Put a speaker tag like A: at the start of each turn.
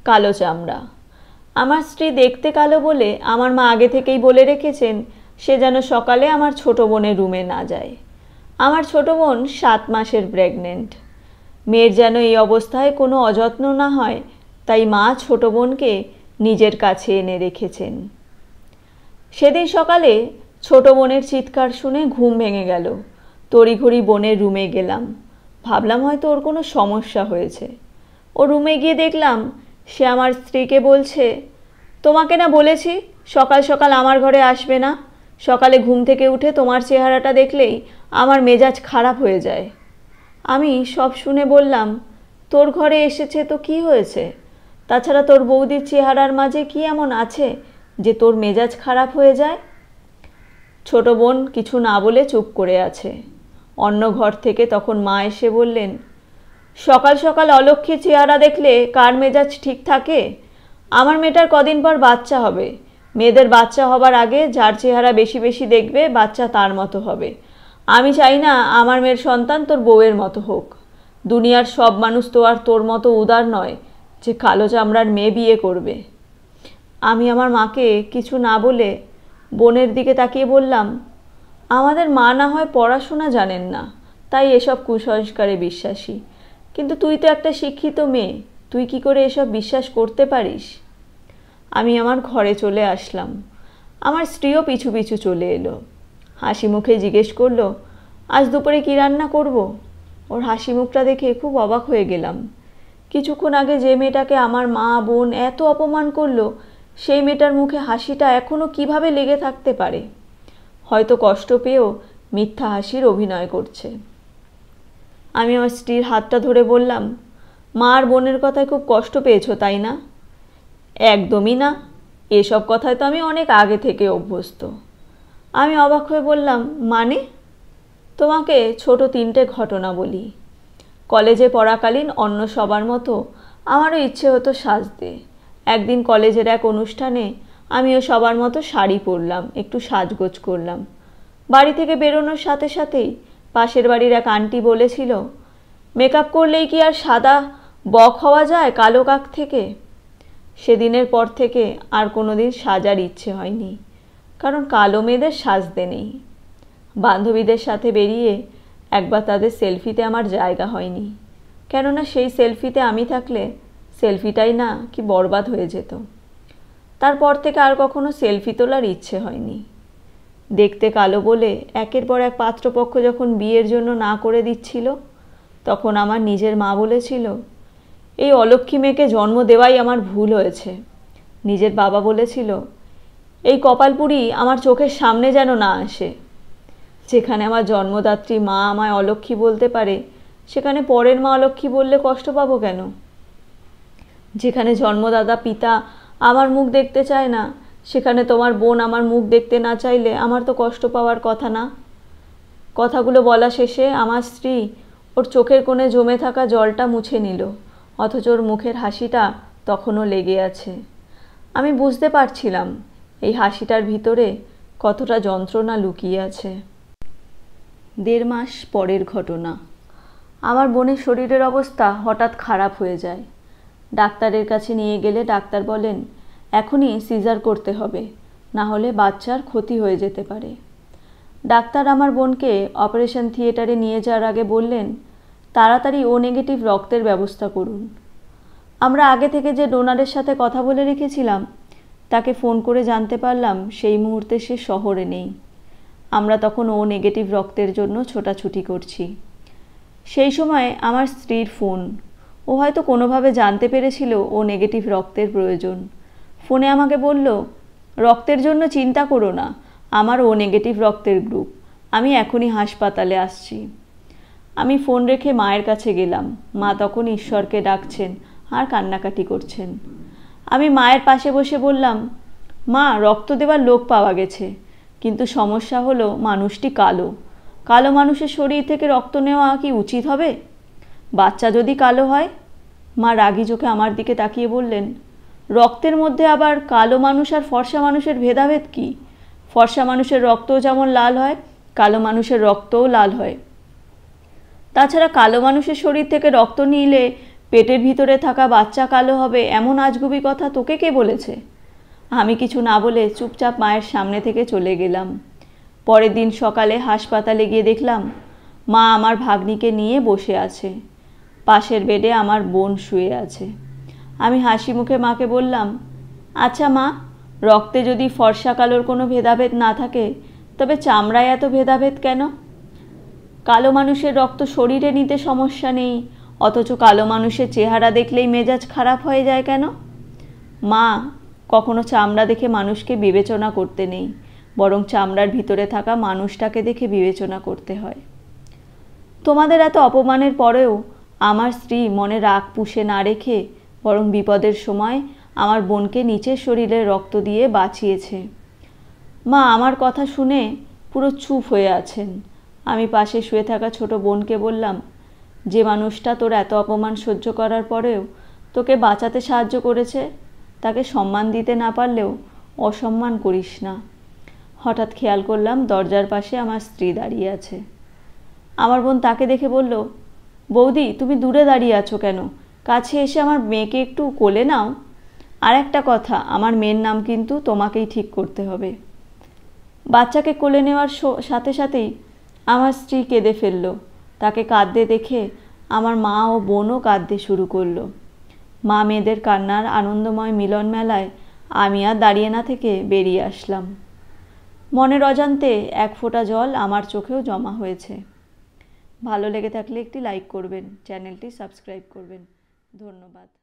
A: কালো চামড়া। আমার স্ত্রী দেখতে কালো বলে আমার মা আগে থেকেই বলে রেখেছেন সে যেন সকালে আমার ছোট বোনের রুমে না যায়। আমার ছোট বোন 7 মাসের প্রেগনেন্ট। মেয়ের যেন এই অবস্থায় কোনো অযত্ন না হয়, তাই মা ছোট বোনকে নিজের কাছে এনে রেখেছেন। সেদিন সকালে ছোট বোনের চিৎকার শুনে ঘুম ভেঙে গেল। তড়িঘড়ি বোনের রুমে গেলাম। ভাবলাম হয়তো ওর কোনো সমস্যা হয়েছে। ও রুমে গিয়ে দেখলাম সে আমার স্ত্রীকে বলছে, তোমাকে না বলেছি সকাল সকাল আমার ঘরে আসবে না, সকালে ঘুম থেকে উঠে তোমার চেহারাটা দেখলেই আমার মেজাজ খারাপ হয়ে যায়। আমি সব শুনে বললাম, তোর ঘরে এসেছে তো কি হয়েছে? তাছাড়া তোর বৌদির চেহারার মাঝে কি এমন আছে যে তোর মেজাজ খারাপ হয়ে যায়? ছোট বোন কিছু না বলে চুপ করে আছে। অন্য ঘর থেকে তখন মা এসে বললেন, সকাল সকাল অলক্ষ্মী চেহারা দেখলে কার মেজাজ ঠিক থাকে? আমার মেয়েটার কদিন পর বাচ্চা হবে। মেয়েদের বাচ্চা হবার আগে যার চেহারা বেশি বেশি দেখবে বাচ্চা তার মতো হবে। আমি চাই না আমার মেয়ের সন্তান তোর বউয়ের মতো হোক। দুনিয়ার সব মানুষ তো আর তোর মতো উদার নয় যে কালো চামড়ার মেয়ে বিয়ে করবে। আমি আমার মাকে কিছু না বলে বোনের দিকে তাকিয়ে বললাম, আমাদের মা না হয় পড়াশোনা জানেন না, তাই এসব কুসংস্কারে বিশ্বাসী, কিন্তু তুই তো একটা শিক্ষিত মেয়ে, তুই কি করে এসব বিশ্বাস করতে পারিস? আমি আমার ঘরে চলে আসলাম। আমার স্ত্রীও পিছু পিছু চলে এলো। হাসি মুখে জিজ্ঞেস করলো, আজ দুপুরে কী রান্না করব? ওর হাসি মুখটা দেখে খুব অবাক হয়ে গেলাম। কিছুক্ষণ আগে যে মেয়েটাকে আমার মা বোন এত অপমান করলো, সেই মেয়েটার মুখে হাসিটা এখনও কিভাবে লেগে থাকতে পারে? হয়তো কষ্ট পেয়েও মিথ্যা হাসির অভিনয় করছে। আমি আমার স্ত্রীর হাতটা ধরে বললাম, মা আর বোনের কথায় খুব কষ্ট পেয়েছো তাই না? একদমই না, এসব কথায় তো আমি অনেক আগে থেকে অভ্যস্ত। আমি অবাক হয়ে বললাম, মানে? তোমাকে ছোট 3টে ঘটনা বলি। কলেজে পড়াকালীন অন্য সবার মতো আমারও ইচ্ছে হতো সাজতে। একদিন কলেজের এক অনুষ্ঠানে আমিও সবার মতো শাড়ি পরলাম, একটু সাজগোজ করলাম। বাড়ি থেকে বেরোনোর সাথে সাথেই পাশের বাড়ির এক আন্টি বলেছিল, মেকআপ করলেই কি আর সাদা বক হওয়া যায় কালো কাক থেকে? সেদিনের পর থেকে আর কোনো দিন সাজার ইচ্ছে হয়নি, কারণ কালো মেয়েদের সাজতে নেই। বান্ধবীদের সাথে বেরিয়ে একবার তাদের সেলফিতে আমার জায়গা হয়নি, কেননা সেই সেলফিতে আমি থাকলে সেলফিটাই না কি বরবাদ হয়ে যেত। তারপর থেকে আর কখনো সেলফি তোলার ইচ্ছে হয়নি। দেখতে কালো বলে একের পর এক পাত্রপক্ষ যখন বিয়ের জন্য না করে দিচ্ছিল, তখন আমার নিজের মা বলেছিল, এই অলক্ষ্মী মেয়েকে জন্ম দেওয়াই আমার ভুল হয়েছে। নিজের বাবা বলেছিল, এই কপালপুরি আমার চোখের সামনে যেন না আসে। যেখানে আমার জন্মদাত্রী মা আমায় অলক্ষ্মী বলতে পারে, সেখানে পরের মা অলক্ষ্মী বললে কষ্ট পাবো কেন? যেখানে জন্মদাতা পিতা আমার মুখ দেখতে চায় না, সেখানে তোমার বোন আমার মুখ দেখতে না চাইলে আমার তো কষ্ট পাওয়ার কথা না। কথাগুলো বলা শেষে আমার স্ত্রী ওর চোখের কোণে জমে থাকা জলটা মুছে নিল, অথচ ওর মুখের হাসিটা তখনও লেগে আছে। আমি বুঝতে পারছিলাম এই হাসিটার ভিতরে কতটা যন্ত্রণা লুকিয়ে আছে। 1.5 মাস পরের ঘটনা। আমার বোনের শরীরের অবস্থা হঠাৎ খারাপ হয়ে যায়। ডাক্তারের কাছে নিয়ে গেলে ডাক্তার বলেন, এখনই সিজার করতে হবে, না হলে বাচ্চার ক্ষতি হয়ে যেতে পারে। ডাক্তার আমার বোনকে অপারেশন থিয়েটারে নিয়ে যাওয়ার আগে বললেন, তাড়াতাড়ি ও নেগেটিভ রক্তের ব্যবস্থা করুন। আমরা আগে থেকে যে ডোনারের সাথে কথা বলে রেখেছিলাম, তাকে ফোন করে জানতে পারলাম সেই মুহূর্তে সে শহরে নেই। আমরা তখন ও নেগেটিভ রক্তের জন্য ছোটাছুটি করছি। সেই সময় আমার স্ত্রীর ফোন। ও হয়তো কোনোভাবে জানতে পেরেছিল ও নেগেটিভ রক্তের প্রয়োজন। ফোনে আমাকে বলল, রক্তের জন্য চিন্তা করো না, আমার ও নেগেটিভ রক্তের গ্রুপ, আমি এখনই হাসপাতালে আসছি। আমি ফোন রেখে মায়ের কাছে গেলাম। মা তখন ঈশ্বরকে ডাকছেন আর কান্নাকাটি করছেন। আমি মায়ের পাশে বসে বললাম, মা, রক্ত দেওয়ার লোক পাওয়া গেছে, কিন্তু সমস্যা হলো মানুষটি কালো। কালো মানুষের শরীর থেকে রক্ত নেওয়া কি উচিত হবে? বাচ্চা যদি কালো হয়? মা রাগী চোখে আমার দিকে তাকিয়ে বললেন, রক্তের মধ্যে আবার কালো মানুষ আর ফর্সা মানুষের ভেদাভেদ কি? ফর্সা মানুষের রক্তও যেমন লাল হয়, কালো মানুষের রক্তও লাল হয়। তাছাড়া কালো মানুষের শরীর থেকে রক্ত নিলে পেটের ভিতরে থাকা বাচ্চা কালো হবে এমন আজগুবি কথা তোকে কে বলেছে? আমি কিছু না বলে চুপচাপ মায়ের সামনে থেকে চলে গেলাম। পরের দিন সকালে হাসপাতালে গিয়ে দেখলাম মা আমার ভাগ্নিকে নিয়ে বসে আছে। পাশের বেডে আমার বোন শুয়ে আছে। আমি হাসি মুখে মাকে বললাম, আচ্ছা মা, রক্তে যদি ফর্সা কালোর কোনো ভেদাভেদ না থাকে তবে চামড়ায় এত ভেদাভেদ কেন? কালো মানুষের রক্ত শরীরে নিতে সমস্যা নেই, অথচ কালো মানুষের চেহারা দেখলেই মেজাজ খারাপ হয়ে যায় কেন? মা, কখনো চামড়া দেখে মানুষকে বিবেচনা করতে নেই, বরং চামড়ার ভিতরে থাকা মানুষটাকে দেখে বিবেচনা করতে হয়। তোমাদের এত অপমানের পরেও আমার স্ত্রী মনে রাগ পুষে না রেখে বরং বিপদের সময় আমার বোনকে নিচের শরীরে রক্ত দিয়ে বাঁচিয়েছে। মা আমার কথা শুনে পুরো চুপ হয়ে আছেন। আমি পাশে শুয়ে থাকা ছোট বোনকে বললাম, যে মানুষটা তোর এত অপমান সহ্য করার পরেও তোকে বাঁচাতে সাহায্য করেছে তাকে সম্মান দিতে না পারলেও অসম্মান করিস না। হঠাৎ খেয়াল করলাম দরজার পাশে আমার স্ত্রী দাঁড়িয়ে আছে। আমার বোন তাকে দেখে বলল, বৌদি, তুমি দূরে দাঁড়িয়ে আছো কেন? কাছে এসে আমার মেয়েকে একটু কোলে নাও। আর একটা কথা, আমার মেয়ের নাম কিন্তু তোমাকেই ঠিক করতে হবে। বাচ্চাকে কোলে নেওয়ার সাথে সাথেই আমার স্ত্রী কেঁদে ফেলল। তাকে কাঁদতে দেখে আমার মা ও বোনও কাঁদতে শুরু করলো। মা মেয়েদের কান্নার আনন্দময় মিলন মেলায় আমি আর দাঁড়িয়ে না থেকে বেরিয়ে আসলাম। মনের অজান্তে এক ফোঁটা জল আমার চোখেও জমা হয়েছে। ভালো লেগে থাকলে একটি লাইক করবেন, চ্যানেলটি সাবস্ক্রাইব করবেন। ধন্যবাদ।